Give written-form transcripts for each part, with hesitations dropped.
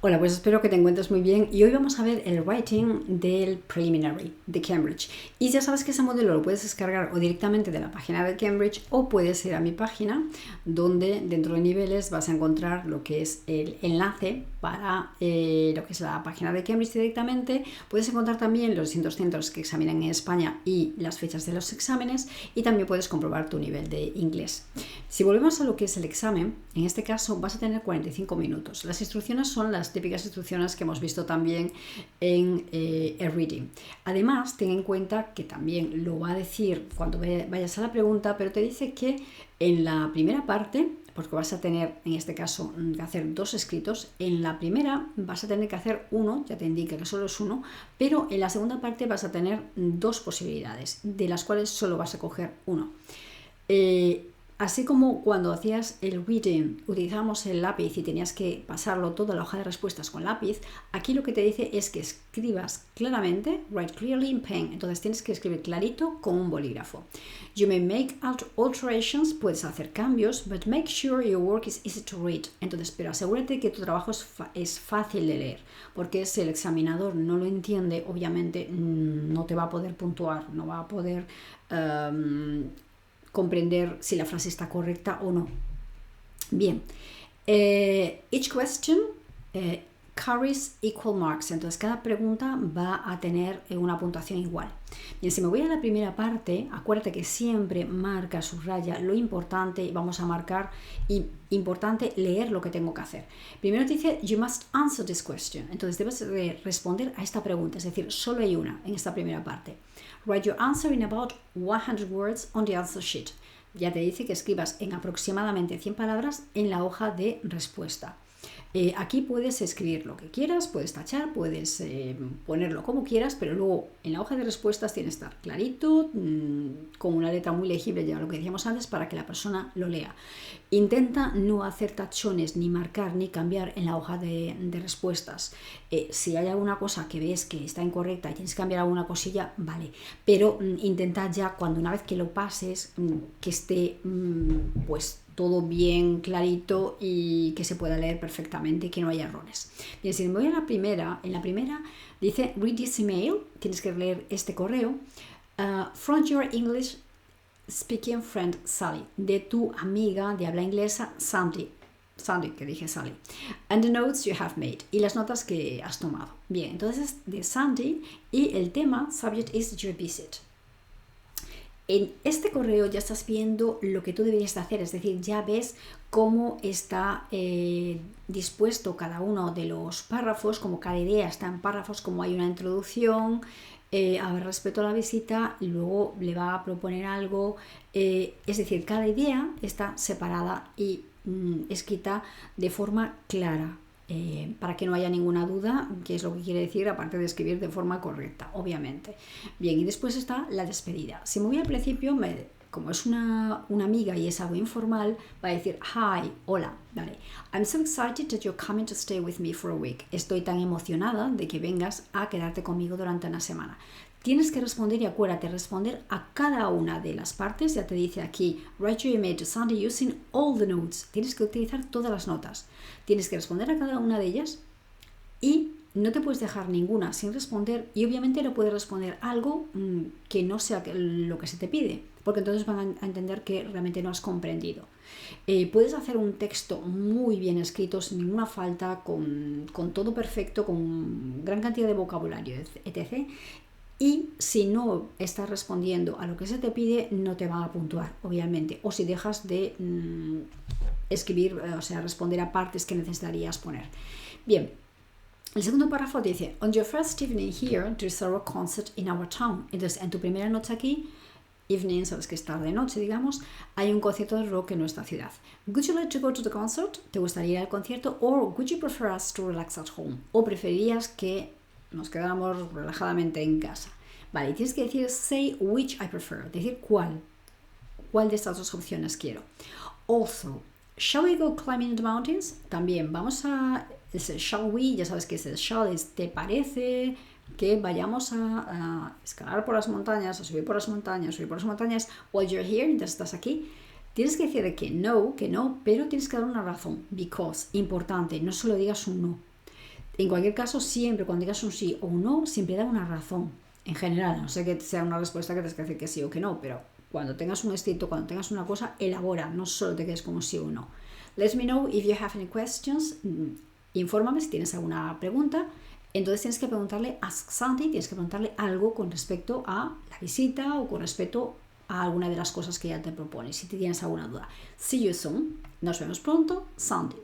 Hola, pues espero que te encuentres muy bien y hoy vamos a ver el writing del preliminary de Cambridge. Y ya sabes que ese modelo lo puedes descargar o directamente de la página de Cambridge o puedes ir a mi página donde dentro de niveles vas a encontrar lo que es el enlace para lo que es la página de Cambridge directamente. Puedes encontrar también los distintos centros que examinan en España y las fechas de los exámenes y también puedes comprobar tu nivel de inglés. Si volvemos a lo que es el examen, en este caso vas a tener 45 minutos. Las instrucciones son las típicas instrucciones que hemos visto también en el reading. Además, ten en cuenta que también lo va a decir cuando vayas a la pregunta, pero te dice que en la primera parte, porque vas a tener en este caso que hacer dos escritos, en la primera vas a tener que hacer uno, ya te indica que solo es uno, pero en la segunda parte vas a tener dos posibilidades, de las cuales solo vas a coger uno. Así como cuando hacías el reading utilizábamos el lápiz y tenías que pasarlo toda la hoja de respuestas con lápiz, aquí lo que te dice es que escribas claramente, write clearly in pen, entonces tienes que escribir clarito con un bolígrafo. You may make alterations, puedes hacer cambios, but make sure your work is easy to read. Entonces, pero asegúrate que tu trabajo es fácil de leer, porque si el examinador no lo entiende, obviamente no te va a poder puntuar, no va a poder comprender si la frase está correcta o no. Bien, each question carries equal marks, entonces cada pregunta va a tener una puntuación igual. Bien, si me voy a la primera parte, acuérdate que siempre marca, subraya lo importante, vamos a marcar importante leer lo que tengo que hacer. Primero te dice, you must answer this question, entonces debes responder a esta pregunta, es decir, solo hay una en esta primera parte. Write your answer in about 100 words on the answer sheet. Ya te dice que escribas en aproximadamente 100 palabras en la hoja de respuesta. Aquí puedes escribir lo que quieras, puedes tachar, puedes ponerlo como quieras, pero luego en la hoja de respuestas tiene que estar clarito, con una letra muy legible, ya lo que decíamos antes, para que la persona lo lea. Intenta no hacer tachones, ni marcar, ni cambiar en la hoja de respuestas. Si hay alguna cosa que ves que está incorrecta y tienes que cambiar alguna cosilla, vale, pero intenta ya cuando una vez que lo pases, que esté pues todo bien clarito y que se pueda leer perfectamente y que no haya errores. Bien, si me voy a la primera, en la primera dice read this email, tienes que leer este correo, from your English speaking friend Sally, de tu amiga de habla inglesa Sandy, que dije Sally, and the notes you have made, y las notas que has tomado. Bien, entonces de Sandy y el tema, subject is your visit. En este correo ya estás viendo lo que tú deberías de hacer, es decir, ya ves cómo está dispuesto cada uno de los párrafos, como cada idea está en párrafos, como hay una introducción, a ver, respecto a la visita, y luego le va a proponer algo, es decir, cada idea está separada y escrita de forma clara. Para que no haya ninguna duda, qué es lo que quiere decir, aparte de escribir de forma correcta, obviamente. Bien, y después está la despedida. Si me voy al principio, como es una amiga y es algo informal, va a decir, hi, hola, vale. I'm so excited that you're coming to stay with me for a week. Estoy tan emocionada de que vengas a quedarte conmigo durante una semana. Tienes que responder y acuérdate, responder a cada una de las partes. Ya te dice aquí, write your email to Sandy using all the notes. Tienes que utilizar todas las notas. Tienes que responder a cada una de ellas y no te puedes dejar ninguna sin responder, y obviamente no puedes responder algo que no sea lo que se te pide, porque entonces van a entender que realmente no has comprendido. Puedes hacer un texto muy bien escrito, sin ninguna falta, con todo perfecto, con gran cantidad de vocabulario, etc. Y si no estás respondiendo a lo que se te pide, no te van a puntuar, obviamente. O si dejas de escribir, o sea, responder a partes que necesitarías poner. Bien, el segundo párrafo dice, on your first evening here, there's a rock concert in our town. Entonces, en tu primera noche aquí, evening, sabes que es tarde noche, digamos, hay un concierto de rock en nuestra ciudad. Would you like to go to the concert? ¿Te gustaría ir al concierto? Or would you prefer us to relax at home? ¿O preferirías que nos quedamos relajadamente en casa? Vale, tienes que decir say which I prefer, decir cuál de estas dos opciones quiero. Also, shall we go climbing the mountains? También vamos a, shall we, ya sabes que ese shall es te parece que vayamos a escalar por las montañas, a subir por las montañas, while you're here, mientras estás aquí. Tienes que decir que no, pero tienes que dar una razón, because, importante, no solo digas un no. En cualquier caso, siempre cuando digas un sí o un no, siempre da una razón. En general, no sé que sea una respuesta que tienes que decir que sí o que no, pero cuando tengas un escrito, cuando tengas una cosa, elabora, no solo te quedes con un sí o un no. Let me know if you have any questions. Infórmame si tienes alguna pregunta. Entonces tienes que preguntarle, ask something, tienes que preguntarle algo con respecto a la visita o con respecto a alguna de las cosas que ya te propone, si te tienes alguna duda. See you soon. Nos vemos pronto. Sunday.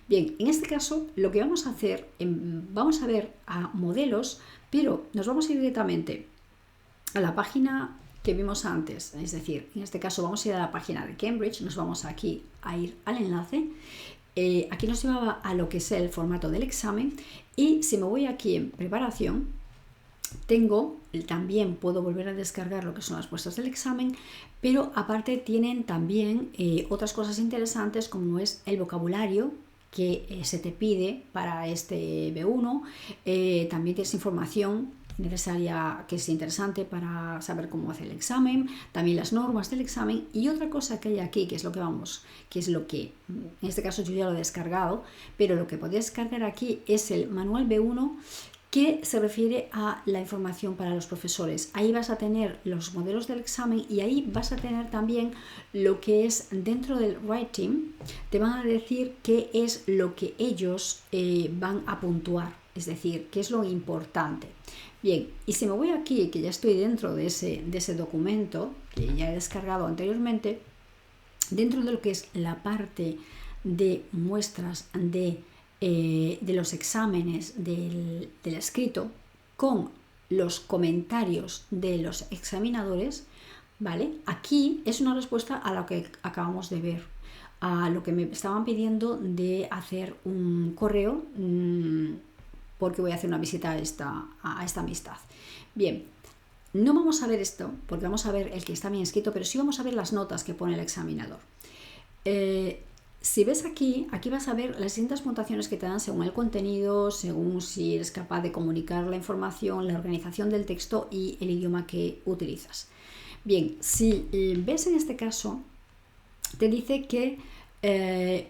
Bien, en este caso lo que vamos a hacer, vamos a ver a modelos, pero nos vamos a ir directamente a la página que vimos antes, es decir, en este caso vamos a ir a la página de Cambridge, nos vamos aquí a ir al enlace, aquí nos llevaba a lo que es el formato del examen y si me voy aquí en preparación, también puedo volver a descargar lo que son las respuestas del examen, pero aparte tienen también otras cosas interesantes como es el vocabulario que se te pide para este B1, también tienes información necesaria que es interesante para saber cómo hacer el examen, también las normas del examen y otra cosa que hay aquí que es lo que en este caso yo ya lo he descargado, pero lo que podéis descargar aquí es el manual B1 que se refiere a la información para los profesores. Ahí vas a tener los modelos del examen y ahí vas a tener también lo que es dentro del writing, te van a decir qué es lo que ellos van a puntuar, es decir, qué es lo importante. Bien, y si me voy aquí, que ya estoy dentro de ese documento que ya he descargado anteriormente, dentro de lo que es la parte de muestras de los exámenes del escrito con los comentarios de los examinadores, ¿vale? Aquí es una respuesta a lo que acabamos de ver, a lo que me estaban pidiendo de hacer un correo porque voy a hacer una visita a esta amistad. Bien, no vamos a ver esto porque vamos a ver el que está bien escrito, pero sí vamos a ver las notas que pone el examinador. Si ves aquí vas a ver las distintas puntuaciones que te dan según el contenido, según si eres capaz de comunicar la información, la organización del texto y el idioma que utilizas. Bien, si ves en este caso, te dice que,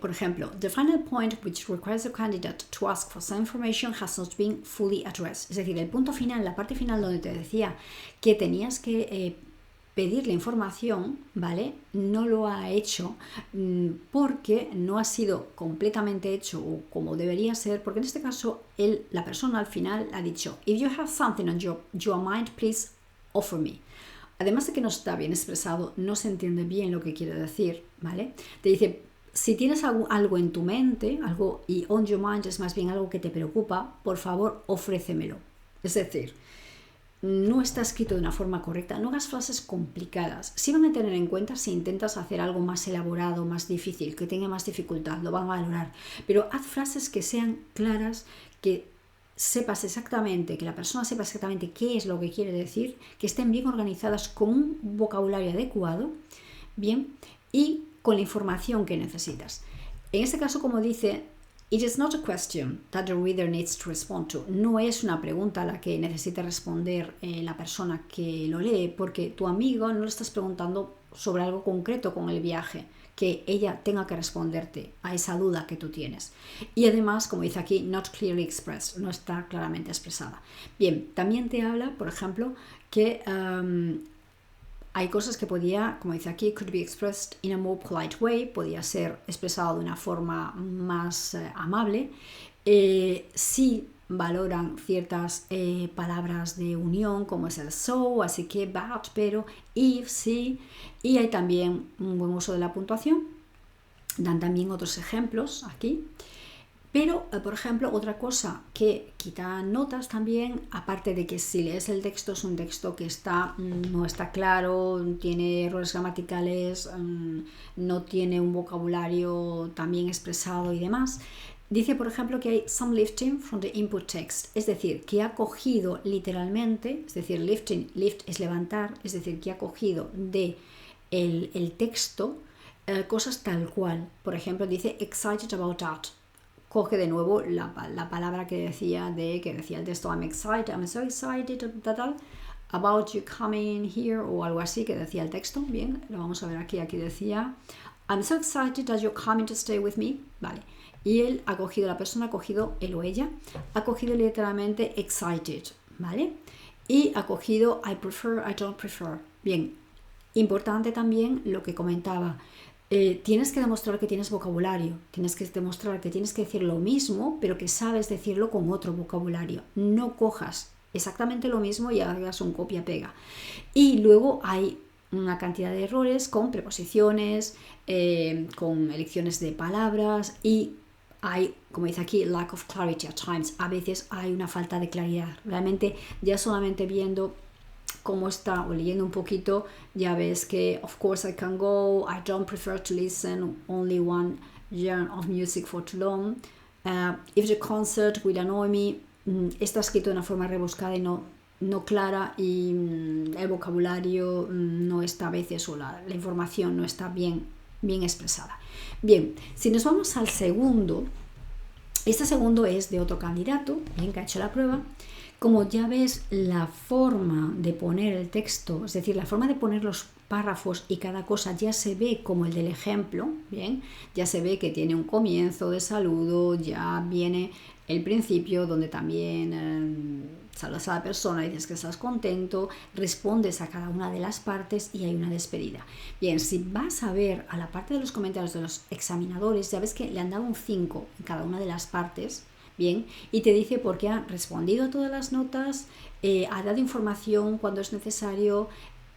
por ejemplo, the final point which requires the candidate to ask for some information has not been fully addressed. Es decir, el punto final, la parte final donde te decía que tenías que pedir la información, ¿vale? No lo ha hecho porque no ha sido completamente hecho o como debería ser, porque en este caso la persona al final ha dicho, if you have something on your mind, please offer me. Además de que no está bien expresado, no se entiende bien lo que quiere decir, ¿vale? Te dice, si tienes algo en tu mente, algo, y on your mind es más bien algo que te preocupa, por favor, ofrécemelo. Es decir, no está escrito de una forma correcta, no hagas frases complicadas. Sí van a tener en cuenta si intentas hacer algo más elaborado, más difícil, que tenga más dificultad, lo van a valorar. Pero haz frases que sean claras, que sepas exactamente, que la persona sepa exactamente qué es lo que quiere decir, que estén bien organizadas con un vocabulario adecuado, bien, y con la información que necesitas. En este caso, como dice, it is not a question that the reader needs to respond to. No es una pregunta a la que necesita responder la persona que lo lee, porque tu amigo no le estás preguntando sobre algo concreto con el viaje, que ella tenga que responderte a esa duda que tú tienes. Y además, como dice aquí, not clearly expressed, no está claramente expresada. Bien, también te habla, por ejemplo, que hay cosas que podía, como dice aquí, could be expressed in a more polite way, podía ser expresado de una forma más amable. Sí valoran ciertas palabras de unión, como es el so, así que but, pero, if, sí. Y hay también un buen uso de la puntuación. Dan también otros ejemplos aquí. Pero, por ejemplo, otra cosa que quitan notas también, aparte de que si lees el texto es un texto que no está claro, tiene errores gramaticales, no tiene un vocabulario tan bien expresado y demás, dice, por ejemplo, que hay some lifting from the input text, es decir, que ha cogido literalmente, es decir, lift es levantar, es decir, que ha cogido de el texto cosas tal cual. Por ejemplo, dice excited about that. Coge de nuevo la palabra que decía el texto, I'm so excited about you coming here, o algo así que decía el texto. Bien, lo vamos a ver aquí decía, I'm so excited that you're coming to stay with me. Vale, Y la persona ha cogido, él o ella, ha cogido literalmente excited, ¿vale? Y ha cogido I prefer, I don't prefer. Bien, importante también lo que comentaba. Tienes que demostrar que tienes vocabulario, tienes que demostrar que tienes que decir lo mismo, pero que sabes decirlo con otro vocabulario. No cojas exactamente lo mismo y hagas un copia-pega. Y luego hay una cantidad de errores con preposiciones, con elecciones de palabras y hay, como dice aquí, lack of clarity at times. A veces hay una falta de claridad. Realmente ya solamente viendo cómo está o leyendo un poquito, ya ves que of course I can go, I don't prefer to listen only one genre of music for too long, if the concert will annoy me, está escrito de una forma rebuscada y no clara y el vocabulario no está a veces o la información no está bien expresada. Bien, si nos vamos al segundo, este segundo es de otro candidato, bien, que ha hecho la prueba. Como ya ves, la forma de poner el texto, es decir, la forma de poner los párrafos y cada cosa ya se ve como el del ejemplo, bien, ya se ve que tiene un comienzo de saludo, ya viene el principio donde también saludas a la persona, dices que estás contento, respondes a cada una de las partes y hay una despedida. Bien, si vas a ver a la parte de los comentarios de los examinadores, ya ves que le han dado un 5 en cada una de las partes. Bien, y te dice por qué ha respondido a todas las notas, ha dado información cuando es necesario,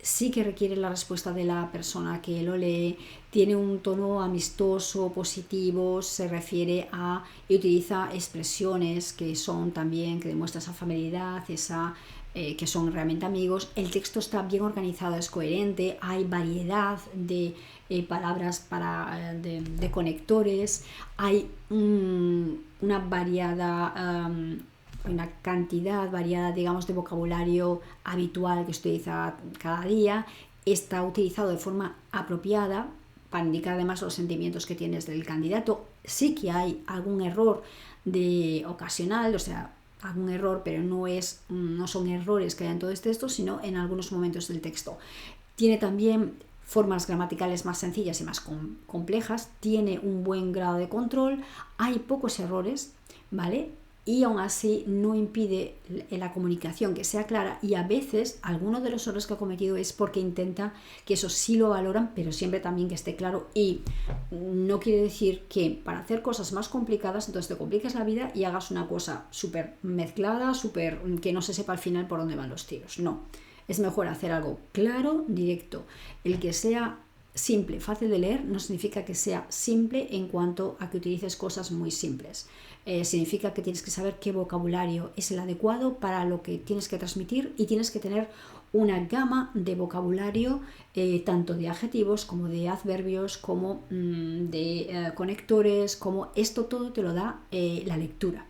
sí que requiere la respuesta de la persona que lo lee, tiene un tono amistoso, positivo, se refiere a y utiliza expresiones que son también, que demuestran esa familiaridad, que son realmente amigos. El texto está bien organizado, es coherente, hay variedad de palabras de conectores, hay una variada, una cantidad variada, digamos, de vocabulario habitual que se utiliza cada día, está utilizado de forma apropiada para indicar además los sentimientos que tienes del candidato. Sí que hay algún error ocasional, o sea, algún error, pero no son errores que hay en todo este texto, sino en algunos momentos del texto. Tiene también formas gramaticales más sencillas y más complejas, tiene un buen grado de control, hay pocos errores, ¿vale? Y aún así no impide la comunicación que sea clara, y a veces algunos de los errores que ha cometido es porque intenta que eso sí lo valoran, pero siempre también que esté claro, y no quiere decir que para hacer cosas más complicadas entonces te compliques la vida y hagas una cosa súper mezclada, que no se sepa al final por dónde van los tiros. No, es mejor hacer algo claro, directo. El que sea simple, fácil de leer, no significa que sea simple en cuanto a que utilices cosas muy simples. Significa que tienes que saber qué vocabulario es el adecuado para lo que tienes que transmitir, y tienes que tener una gama de vocabulario, tanto de adjetivos como de adverbios, como de conectores, como esto todo te lo da la lectura.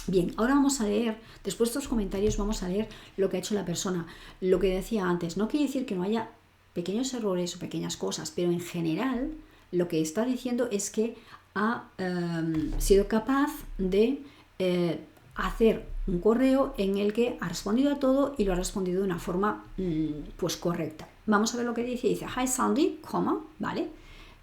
Bien, ahora vamos a leer, después de estos comentarios vamos a leer lo que ha hecho la persona. Lo que decía antes, no quiere decir que no haya pequeños errores o pequeñas cosas, pero en general lo que está diciendo es que ha sido capaz de hacer un correo en el que ha respondido a todo y lo ha respondido de una forma pues correcta. Vamos a ver lo que dice. Dice, hi Sandy, ¿vale?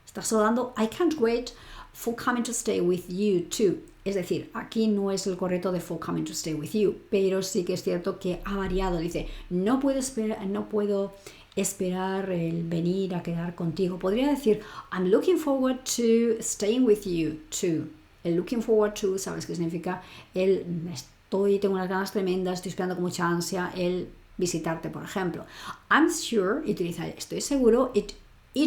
Está saludando, I can't wait for coming to stay with you too. Es decir, aquí no es el correcto de for coming to stay with you, pero sí que es cierto que ha variado. Dice, no puedo esperar el venir a quedar contigo. Podría decir, I'm looking forward to staying with you too. El looking forward to, ¿sabes qué significa? Tengo unas ganas tremendas, estoy esperando con mucha ansia el visitarte, por ejemplo. I'm sure, y utiliza, estoy seguro, it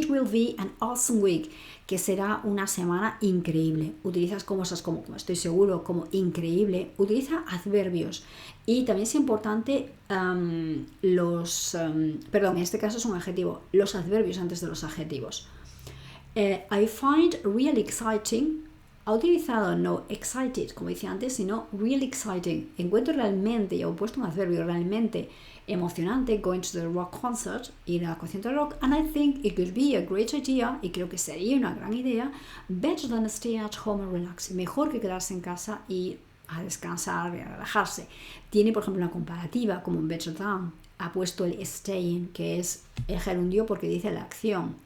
will be an awesome week, que será una semana increíble. Utilizas cosas como estoy seguro, como increíble. Utiliza adverbios. Y también es importante en este caso es un adjetivo, los adverbios antes de los adjetivos. I find really exciting. Ha utilizado no excited, como decía antes, sino really exciting. Encuentro realmente, y he puesto un adverbio, realmente emocionante, going to the rock concert, ir al concierto de rock, and I think it could be a great idea, y creo que sería una gran idea, better than stay at home and relax, mejor que quedarse en casa y a descansar y a relajarse. Tiene, por ejemplo, una comparativa como better than, ha puesto el staying, que es el gerundio porque dice la acción.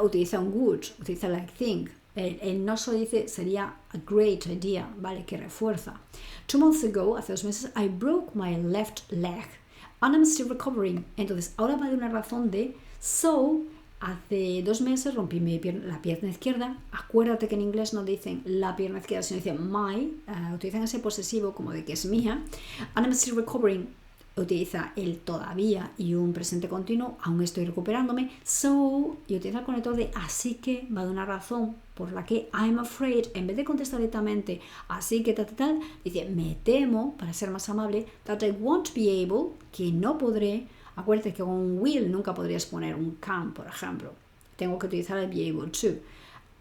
Utiliza un would, utiliza like think, El no se dice sería a great idea, ¿vale? Que refuerza. 2 months ago, hace 2 meses, I broke my left leg and I'm still recovering. Entonces, ahora va de una razón de so, hace 2 meses rompí la pierna izquierda. Acuérdate que en inglés no dicen la pierna izquierda, sino dicen my. Utilizan ese posesivo como de que es mía. And I'm still recovering. Utiliza el todavía y un presente continuo, aún estoy recuperándome. So, y utiliza el conector de así que, va de una razón por la que I'm afraid, en vez de contestar directamente así que tal, dice me temo, para ser más amable, that I won't be able, que no podré. Acuérdate que con will nunca podrías poner un can, por ejemplo. Tengo que utilizar el be able to.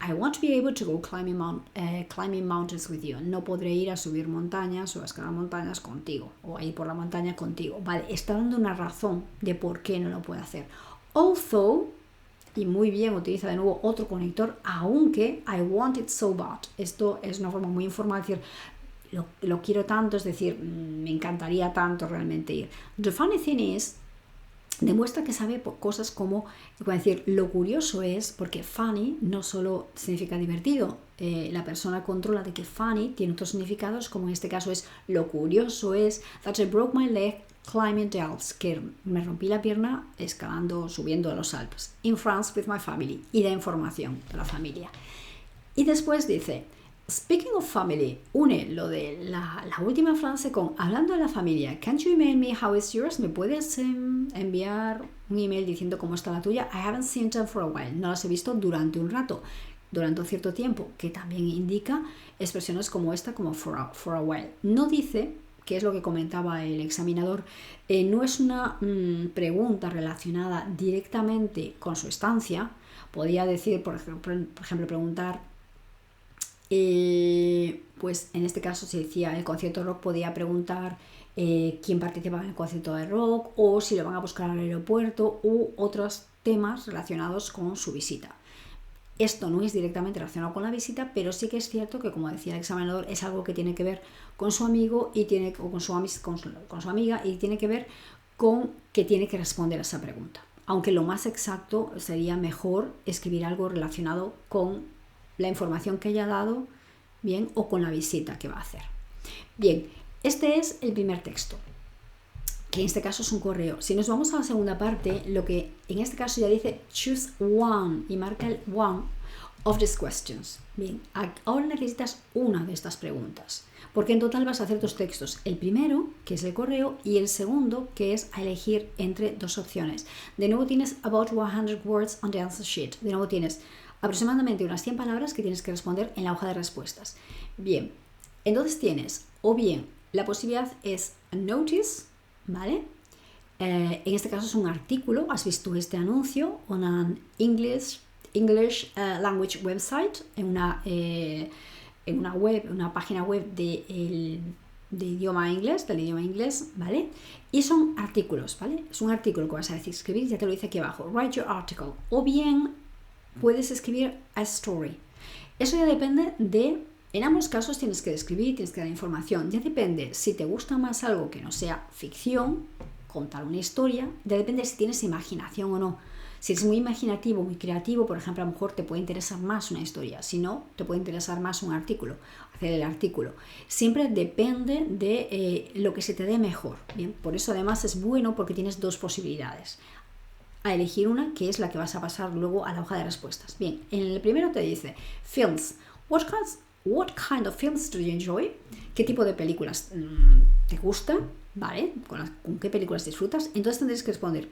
I won't be able to go climbing mountains with you. No podré ir a subir montañas o a escalar montañas contigo. O a ir por la montaña contigo. Vale, está dando una razón de por qué no lo puede hacer. Although, y muy bien, utiliza de nuevo otro conector, aunque I want it so bad. Esto es una forma muy informal de decir, lo quiero tanto, es decir, me encantaría tanto realmente ir. The funny thing is, demuestra que sabe cosas como, decir, lo curioso es, porque funny no solo significa divertido, la persona controla de que funny tiene otros significados, como en este caso es, lo curioso es, that I broke my leg climbing the Alps, que me rompí la pierna escalando, subiendo a los Alpes, in France with my family, y da información de la familia. Y después dice, speaking of family, une lo de la última frase con hablando de la familia. Can't you email me how is yours? ¿Me puedes enviar un email diciendo cómo está la tuya? I haven't seen them for a while. No las he visto durante un rato, durante un cierto tiempo, que también indica expresiones como esta, como for a while. No dice, que es lo que comentaba el examinador, no es una pregunta relacionada directamente con su estancia. Podría decir, por ejemplo, preguntar, pues en este caso si decía el concierto de rock, podía preguntar quién participaba en el concierto de rock, o si lo van a buscar al aeropuerto, u otros temas relacionados con su visita. Esto no es directamente relacionado con la visita, pero sí que es cierto que, como decía el examinador, es algo que tiene que ver con su amigo o con su amiga, y tiene que ver con que tiene que responder a esa pregunta. Aunque lo más exacto sería mejor escribir algo relacionado con la información que haya dado, bien, o con la visita que va a hacer. Bien, este es el primer texto, que en este caso es un correo. Si nos vamos a la segunda parte, lo que en este caso ya dice choose one y marca el one of these questions. Bien, ahora necesitas una de estas preguntas, porque en total vas a hacer 2 textos. El primero, que es el correo, y el segundo, que es a elegir entre 2 opciones. De nuevo tienes about 100 words on the answer sheet. De nuevo tienes aproximadamente unas 100 palabras que tienes que responder en la hoja de respuestas. Bien, entonces tienes, o bien, la posibilidad es a notice, ¿vale? En este caso es un artículo. Has visto este anuncio en un English language website, en una web, una página web del idioma inglés, ¿vale? Y son artículos, ¿vale? Es un artículo que vas a decir escribir, ya te lo dice aquí abajo, write your article. O bien puedes escribir a story. Eso ya depende de, en ambos casos tienes que escribir, tienes que dar información. Ya depende si te gusta más algo que no sea ficción, contar una historia, ya depende si tienes imaginación o no. Si eres muy imaginativo, muy creativo, por ejemplo, a lo mejor te puede interesar más una historia. Si no, te puede interesar más un artículo, hacer el artículo. Siempre depende de lo que se te dé mejor. Bien, por eso además es bueno porque tienes 2 posibilidades. A elegir una, que es la que vas a pasar luego a la hoja de respuestas. Bien, en el primero te dice films. What kind of films do you enjoy? ¿Qué tipo de películas te gusta? ¿Vale? ¿Con qué películas disfrutas? Entonces tendréis que responder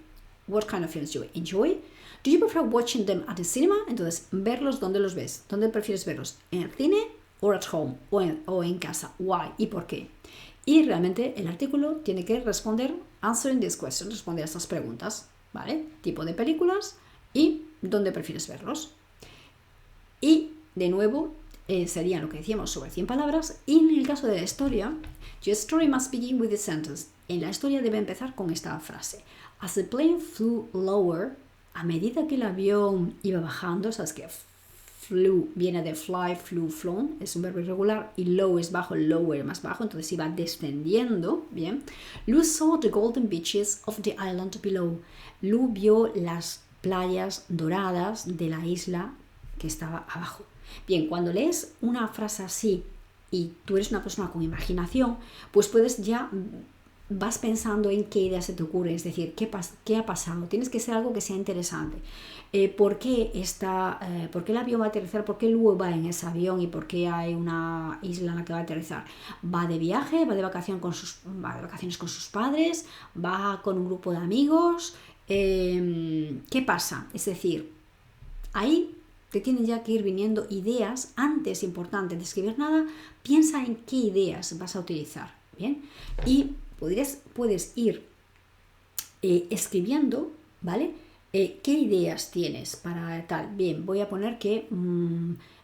what kind of films do you enjoy? Do you prefer watching them at the cinema? Entonces, verlos, ¿dónde los ves? ¿Dónde prefieres verlos? ¿En el cine or at home? ¿O en casa? Why? ¿Y por qué? Y realmente el artículo tiene que responder answering this question, responder a estas preguntas. ¿Vale? Tipo de películas y dónde prefieres verlos. Y de nuevo sería lo que decíamos sobre 100 palabras. Y en el caso de la historia, your story must begin with this sentence. En la historia debe empezar con esta frase. As the plane flew lower, a medida que el avión iba bajando, sabes que flew viene de fly, flew, flown, es un verbo irregular, y low es bajo, lower más bajo, entonces iba descendiendo, bien. Lou saw the golden beaches of the island below. Lou vio las playas doradas de la isla que estaba abajo. Bien, cuando lees una frase así y tú eres una persona con imaginación, pues vas pensando en qué idea se te ocurre, es decir, qué ha pasado. Tienes que ser algo que sea interesante. ¿Por qué el avión va a aterrizar? ¿Por qué luego va en ese avión y por qué hay una isla en la que va a aterrizar? ¿Va de viaje? ¿Va de vacaciones con sus padres? ¿Va con un grupo de amigos? ¿Qué pasa? Es decir, ahí te tienen ya que ir viniendo ideas. Antes, importante, de escribir nada, piensa en qué ideas vas a utilizar, ¿bien? Y puedes ir escribiendo, ¿vale? ¿Qué ideas tienes para tal? Bien, voy a poner que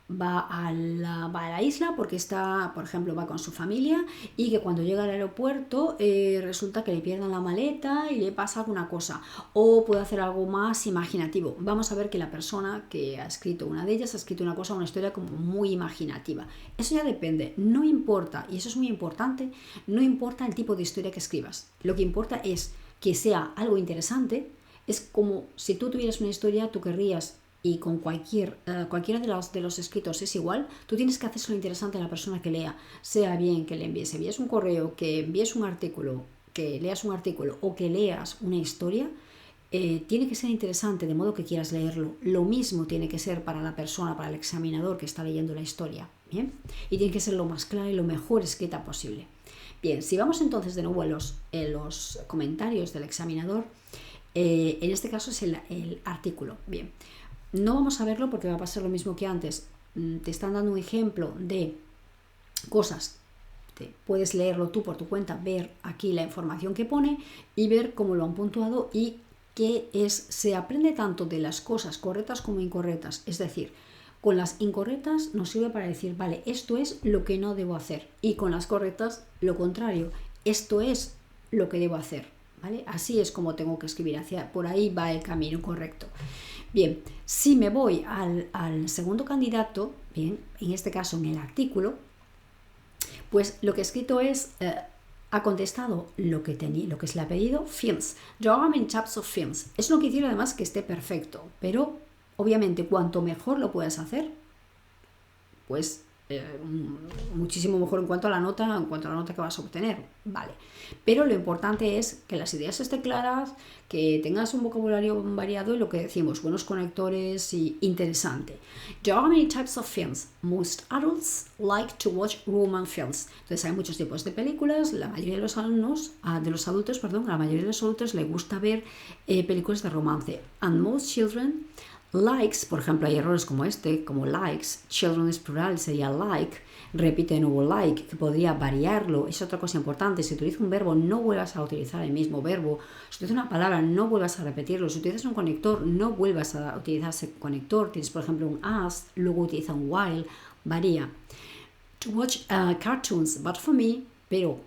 va a la isla porque está, por ejemplo, va con su familia y que cuando llega al aeropuerto resulta que le pierden la maleta y le pasa alguna cosa. O puede hacer algo más imaginativo. Vamos a ver que la persona que ha escrito una de ellas ha escrito una historia como muy imaginativa. Eso ya depende, no importa, y eso es muy importante, no importa el tipo de historia que escribas. Lo que importa es que sea algo interesante. Es como si tú tuvieras una historia, tú querrías, y con cualquiera de los escritos es igual, tú tienes que hacerlo interesante a la persona que lea, sea bien que le envíes un correo, que envíes un artículo, que leas un artículo o que leas una historia, tiene que ser interesante de modo que quieras leerlo. Lo mismo tiene que ser para la persona, para el examinador que está leyendo la historia, ¿bien? Y tiene que ser lo más clara y lo mejor escrita posible. Bien, si vamos entonces de nuevo a los comentarios del examinador, en este caso es el artículo. Bien, no vamos a verlo porque va a pasar lo mismo que antes. Te están dando un ejemplo de cosas. Puedes leerlo tú por tu cuenta, ver aquí la información que pone y ver cómo lo han puntuado y se aprende tanto de las cosas correctas como incorrectas. Es decir, con las incorrectas nos sirve para decir, vale, esto es lo que no debo hacer. Y con las correctas, lo contrario, esto es lo que debo hacer. ¿Vale? Así es como tengo que escribir, por ahí va el camino correcto. Bien, si me voy al segundo candidato, bien, en este caso en el artículo, pues lo que he escrito es, ha contestado lo que se le ha pedido, films. There are many types of films. Es lo que quiero además que esté perfecto, pero obviamente cuanto mejor lo puedas hacer, pues muchísimo mejor en cuanto a la nota que vas a obtener, vale. Pero lo importante es que las ideas estén claras, que tengas un vocabulario variado y lo que decimos, buenos conectores y interesante. There are many types of films. Most adults like to watch romance films. Entonces hay muchos tipos de películas. La mayoría de los adultos les gusta ver películas de romance. And most children likes, por ejemplo, hay errores como como likes, children es plural, sería like, repite de nuevo like, que podría variarlo, es otra cosa importante. Si utilizas un verbo, no vuelvas a utilizar el mismo verbo. Si utilizas una palabra, no vuelvas a repetirlo. Si utilizas un conector, no vuelvas a utilizar ese conector. Tienes, por ejemplo, un as, luego utiliza un while, varía. To watch cartoons, but for me, pero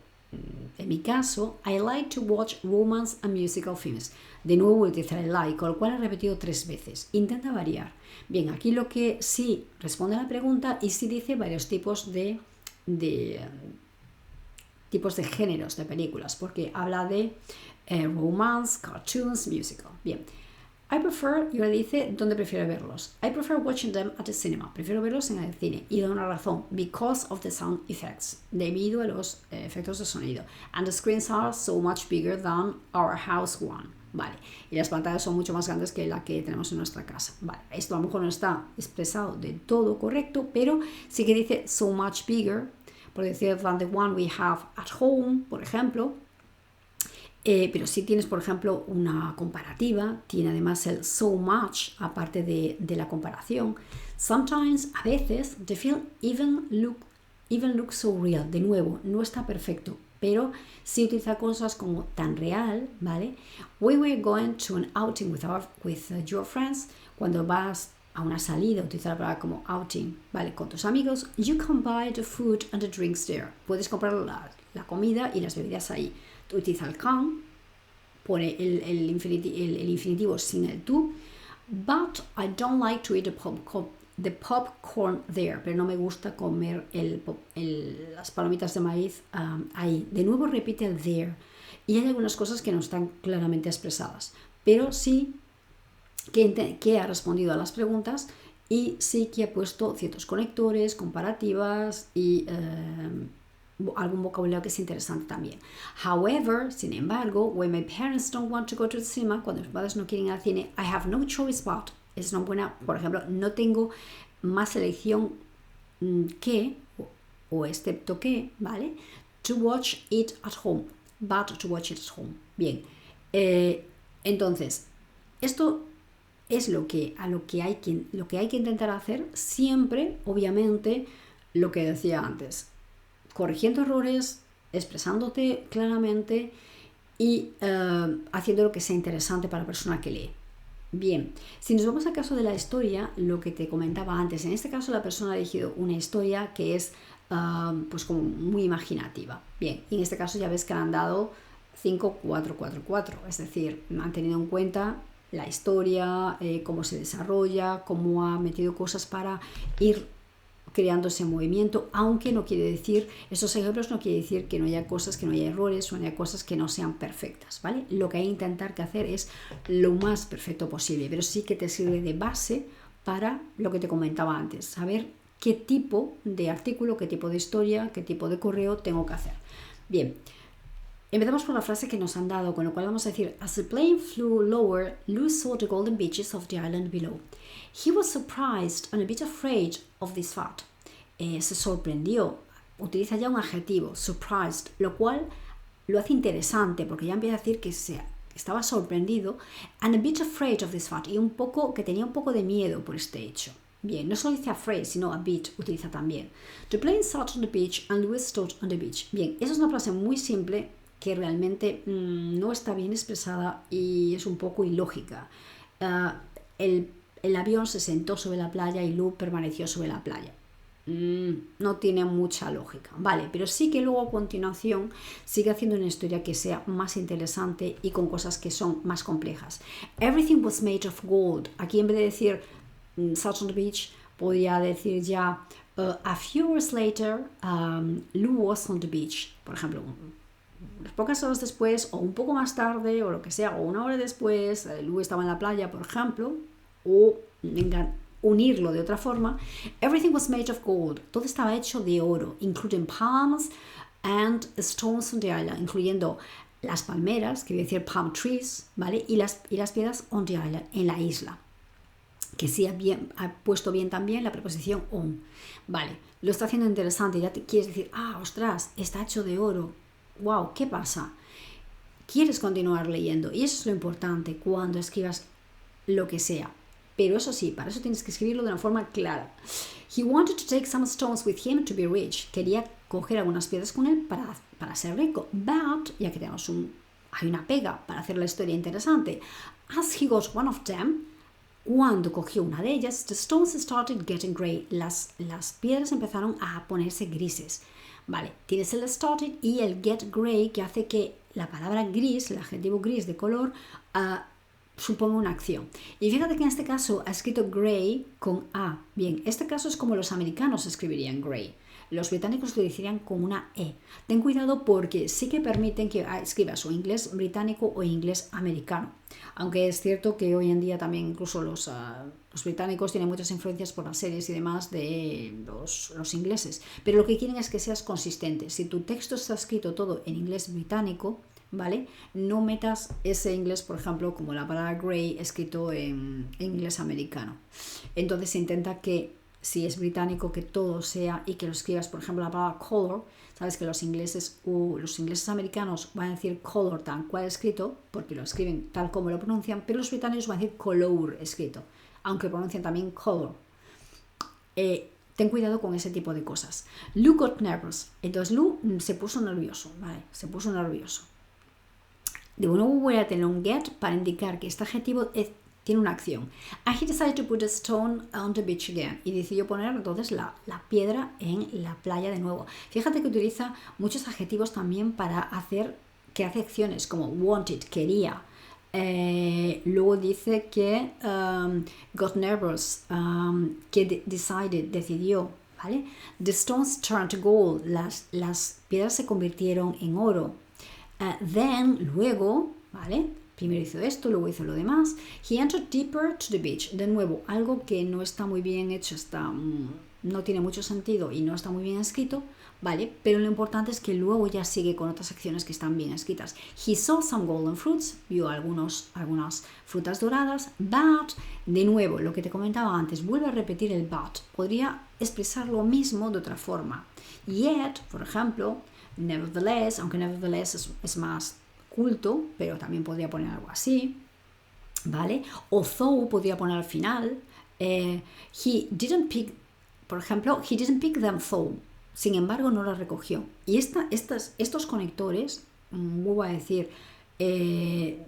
en mi caso, I like to watch romance and musical films. De nuevo utilizar el like, con lo cual he repetido 3 veces. Intenta variar. Bien, aquí lo que sí responde a la pregunta y sí dice varios tipos de géneros de películas, porque habla de romance, cartoons, musical. Bien. I prefer, y ahora dice dónde prefiero verlos. I prefer watching them at the cinema. Prefiero verlos en el cine. Y da una razón. Because of the sound effects. Debido a los efectos de sonido. And the screens are so much bigger than our house one. Vale. Y las pantallas son mucho más grandes que la que tenemos en nuestra casa. Vale. Esto a lo mejor no está expresado del todo correcto, pero sí que dice so much bigger. Por decir than the one we have at home, por ejemplo. Pero si tienes, por ejemplo, una comparativa, tiene además el so much, aparte de la comparación. Sometimes, a veces, the film even look so real. De nuevo, no está perfecto, pero sí utiliza cosas como tan real, ¿vale? When we're going to an outing with your friends, cuando vas a una salida, utiliza la palabra como outing, ¿vale? Con tus amigos, you can buy the food and the drinks there. Puedes comprar la comida y las bebidas ahí. Utiliza el can, pone el infinitivo sin el to, but I don't like to eat the popcorn there, pero no me gusta comer las palomitas de maíz ahí. De nuevo repite el there, y hay algunas cosas que no están claramente expresadas, pero sí que ha respondido a las preguntas y sí que he puesto ciertos conectores, comparativas y algún vocabulario que es interesante también. However, sin embargo, when my parents don't want to go to the cinema, cuando mis padres no quieren ir al cine, I have no choice but. Es una buena, por ejemplo, no tengo más elección que, o excepto que, ¿vale? To watch it at home, but to watch it at home. Bien, entonces, esto es lo que hay que intentar hacer siempre, obviamente, lo que decía antes, corrigiendo errores, expresándote claramente y haciendo lo que sea interesante para la persona que lee. Bien, si nos vamos al caso de la historia, lo que te comentaba antes, en este caso la persona ha elegido una historia que es pues como muy imaginativa. Bien, y en este caso ya ves que le han dado 5, 4, 4, 4, es decir, han tenido en cuenta la historia, cómo se desarrolla, cómo ha metido cosas para ir creando ese movimiento, aunque no quiere decir, esos ejemplos no quiere decir que no haya cosas, que no haya errores o no haya cosas que no sean perfectas, ¿vale? Lo que hay que intentar hacer es lo más perfecto posible, pero sí que te sirve de base para lo que te comentaba antes, saber qué tipo de artículo, qué tipo de historia, qué tipo de correo tengo que hacer. Bien, empezamos por la frase que nos han dado, con lo cual vamos a decir: As the plane flew lower, Lou saw the golden beaches of the island below. He was surprised and a bit afraid of this fact. Se sorprendió, utiliza ya un adjetivo, surprised, lo cual lo hace interesante porque ya empieza a decir que estaba sorprendido, and a bit afraid of this fact, y que tenía un poco de miedo por este hecho. Bien, no solo dice afraid, sino a bit utiliza también. The plane sat on the beach and Louis stood on the beach. Bien, esa es una frase muy simple que realmente no está bien expresada y es un poco ilógica. El avión se sentó sobre la playa y Lou permaneció sobre la playa. No tiene mucha lógica, vale, pero sí que luego a continuación sigue haciendo una historia que sea más interesante y con cosas que son más complejas. Everything was made of gold. Aquí en vez de decir sat on the beach, podría decir ya a few hours later, Lou was on the beach, por ejemplo. Unas pocas horas después, o un poco más tarde, o lo que sea, o una hora después, Lou estaba en la playa, por ejemplo, o unirlo de otra forma. Everything was made of gold. Todo estaba hecho de oro, including palms and stones on the island, incluyendo las palmeras, que quiere decir palm trees, ¿vale? Y las piedras on the island, en la isla. Que sí ha puesto bien también la preposición on. Vale, lo está haciendo interesante. Ya te quieres decir, ostras, está hecho de oro. Wow, ¿qué pasa? Quieres continuar leyendo. Y eso es lo importante cuando escribas lo que sea. Pero eso sí, para eso tienes que escribirlo de una forma clara. He wanted to take some stones with him to be rich. Quería coger algunas piedras con él para ser rico. But, ya que tenemos hay una pega para hacer la historia interesante. As he got one of them, cuando cogió una de ellas, the stones started getting grey. Las piedras empezaron a ponerse grises. Vale, tienes el started y el get grey, que hace que la palabra gris, el adjetivo gris de color, suponga una acción. Y fíjate que en este caso ha escrito grey con A. Bien, este caso es como los americanos escribirían grey. Los británicos lo dirían con una E. Ten cuidado porque sí que permiten que escribas o inglés británico o inglés americano. Aunque es cierto que hoy en día también incluso los británicos tienen muchas influencias por las series y demás de los ingleses. Pero lo que quieren es que seas consistente. Si tu texto está escrito todo en inglés británico, ¿vale? No metas ese inglés, por ejemplo, como la palabra grey escrito en inglés americano. Entonces se intenta que, si es británico, que todo sea, y que lo escribas, por ejemplo, la palabra color. Sabes que los ingleses americanos van a decir color tal cual escrito, porque lo escriben tal como lo pronuncian, pero los británicos van a decir color escrito, aunque pronuncian también color. Ten cuidado con ese tipo de cosas. Lou got nervous. Entonces Lou se puso nervioso, ¿vale? Se puso nervioso. De nuevo voy a tener un get para indicar que este adjetivo tiene una acción. And he decided to put a stone on the beach again. Y decidió poner entonces la piedra en la playa de nuevo. Fíjate que utiliza muchos adjetivos también para hacer que hace acciones como wanted, quería. Luego dice que got nervous, que decided, decidió, ¿vale? The stones turned to gold. Las piedras se convirtieron en oro. Then, luego, ¿vale? Primero hizo esto, luego hizo lo demás. He entered deeper to the beach. De nuevo, algo que no está muy bien hecho, no tiene mucho sentido y no está muy bien escrito, ¿vale? Pero lo importante es que luego ya sigue con otras acciones que están bien escritas. He saw some golden fruits. Vio algunas frutas doradas. But, de nuevo, lo que te comentaba antes, vuelve a repetir el but. Podría expresar lo mismo de otra forma. Yet, por ejemplo, nevertheless, aunque nevertheless es más culto, pero también podría poner algo así, ¿vale? O though podría poner al final. He didn't pick, por ejemplo, he didn't pick them though. Sin embargo, no las recogió. Y estos conectores, vuelvo a decir,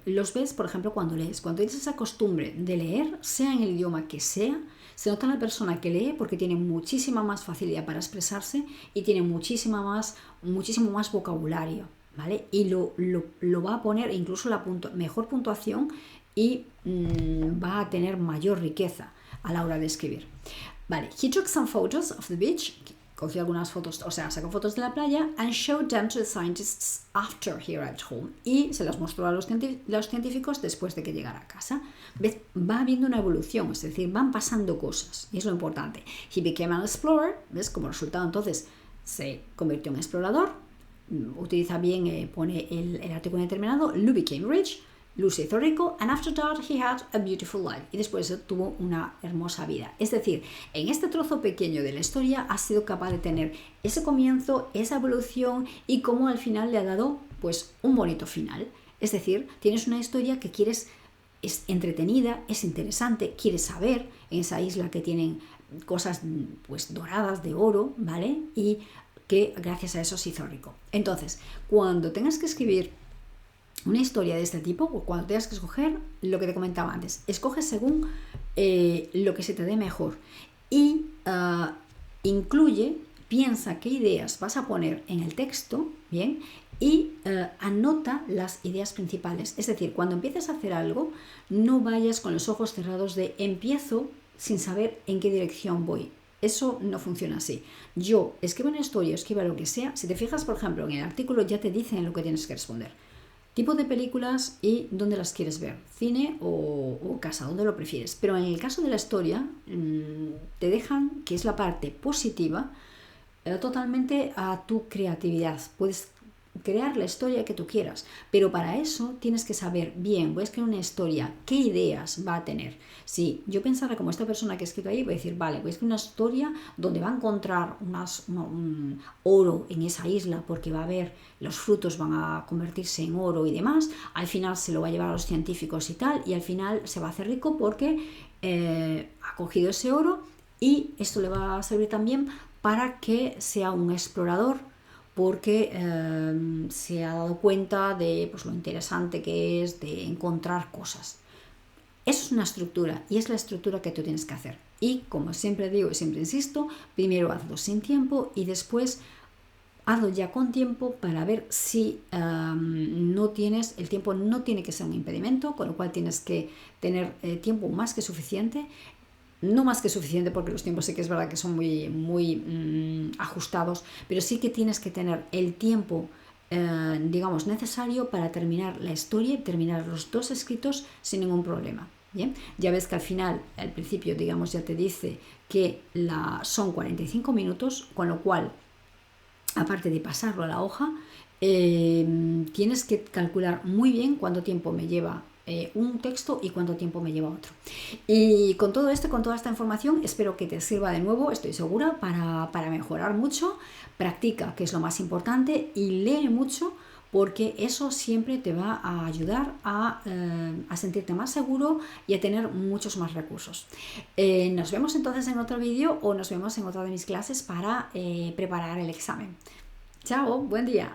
los ves, por ejemplo, cuando lees. Cuando tienes esa costumbre de leer, sea en el idioma que sea, se nota en la persona que lee porque tiene muchísima más facilidad para expresarse y tiene muchísimo más vocabulario, ¿vale? Y lo va a poner incluso mejor puntuación y va a tener mayor riqueza a la hora de escribir. Vale, he took some photos of the beach. Cogió algunas fotos, o sea, sacó fotos de la playa and showed them to the scientists after he arrived home. Y se las mostró a los científicos después de que llegara a casa. ¿Ves? Va habiendo una evolución, es decir, van pasando cosas. Y es lo importante. He became an explorer. ¿Ves? Como resultado, entonces, se convirtió en explorador. Utiliza bien, pone el artículo indeterminado. Lou became rich. Lou se hizo rico, and after that he had a beautiful life. Y después tuvo una hermosa vida. Es decir, en este trozo pequeño de la historia ha sido capaz de tener ese comienzo, esa evolución y cómo al final le ha dado pues un bonito final. Es decir, tienes una historia que es entretenida, es interesante, quieres saber en esa isla que tienen cosas pues doradas de oro, ¿vale? Y que gracias a eso se hizo rico. Entonces, cuando tengas que escribir una historia de este tipo, o cuando tengas que escoger, lo que te comentaba antes, escoge según lo que se te dé mejor y piensa qué ideas vas a poner en el texto, ¿bien? Y anota las ideas principales. Es decir, cuando empieces a hacer algo, no vayas con los ojos cerrados de empiezo sin saber en qué dirección voy. Eso no funciona así. Yo escribo una historia, escribo lo que sea. Si te fijas, por ejemplo, en el artículo ya te dicen lo que tienes que responder. Tipo de películas y dónde las quieres ver, cine o casa, dónde lo prefieres. Pero en el caso de la historia, te dejan, que es la parte positiva, totalmente a tu creatividad. Puedes crear la historia que tú quieras, pero para eso tienes que saber bien, voy a escribir una historia, qué ideas va a tener. Si yo pensara como esta persona que he escrito ahí, voy a decir, vale, voy a escribir una historia donde va a encontrar un oro en esa isla porque va a ver, los frutos van a convertirse en oro y demás, al final se lo va a llevar a los científicos y tal, y al final se va a hacer rico porque ha cogido ese oro y esto le va a servir también para que sea un explorador porque se ha dado cuenta de pues, lo interesante que es de encontrar cosas. Eso es una estructura y es la estructura que tú tienes que hacer. Y como siempre digo y siempre insisto, primero hazlo sin tiempo y después hazlo ya con tiempo para ver si el tiempo no tiene que ser un impedimento, con lo cual tienes que tener tiempo más que suficiente. No más que suficiente porque los tiempos sí que es verdad que son muy ajustados, pero sí que tienes que tener el tiempo, digamos, necesario para terminar la historia y terminar los dos escritos sin ningún problema. Bien, ya ves que al principio, digamos, ya te dice que son 45 minutos, con lo cual, aparte de pasarlo a la hoja, tienes que calcular muy bien cuánto tiempo me lleva un texto y cuánto tiempo me lleva otro. Y con todo esto, con toda esta información, espero que te sirva de nuevo, estoy segura, para mejorar mucho. Practica, que es lo más importante, y lee mucho, porque eso siempre te va a ayudar a sentirte más seguro y a tener muchos más recursos. Nos vemos entonces en otro vídeo o nos vemos en otra de mis clases para preparar el examen. Chao, buen día.